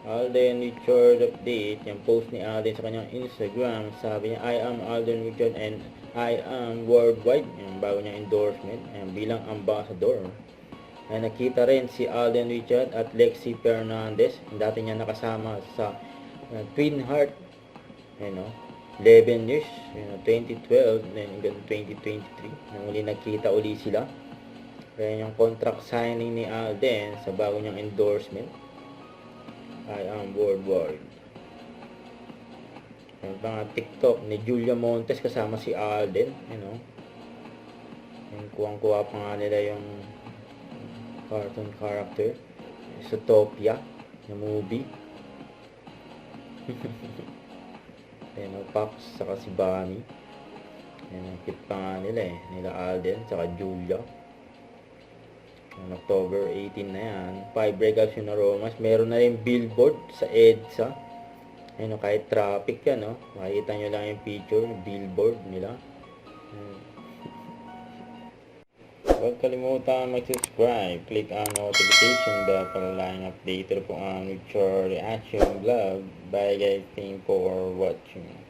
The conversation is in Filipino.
Alden Richard update, yung post ni Alden sa kanyang Instagram, sabi niya, I am Alden Richard and I am worldwide, yung bago niyang endorsement, bilang ambassador. Ay nakita rin si Alden Richard at Lexi Fernandez, dati niya nakasama sa Twin Heart, 11 years, 2012, then hanggang 2023, nang uli nagkita uli sila. Kaya yung contract signing ni Alden sa bago niyang endorsement, I am worldwide. Yung mga TikTok ni Julia Montes kasama si Alden, yung kuwang-kuwa pa nga nila yung cartoon character, Zootopia, na movie. Ayan, Pops, saka si Bonnie. Ayan, ang cute pa nga nila nila Alden, saka Julia. October 18 na yan. 5 breakouts yung Aromas. Meron na rin billboard sa EDSA. Ayun, kahit traffic yan, makikita nyo lang yung picture, yung billboard nila. Huwag kalimutan mag-subscribe. Click ang notification bell para laging updated po ang future reaction vlog. Bye guys, thank you for watching.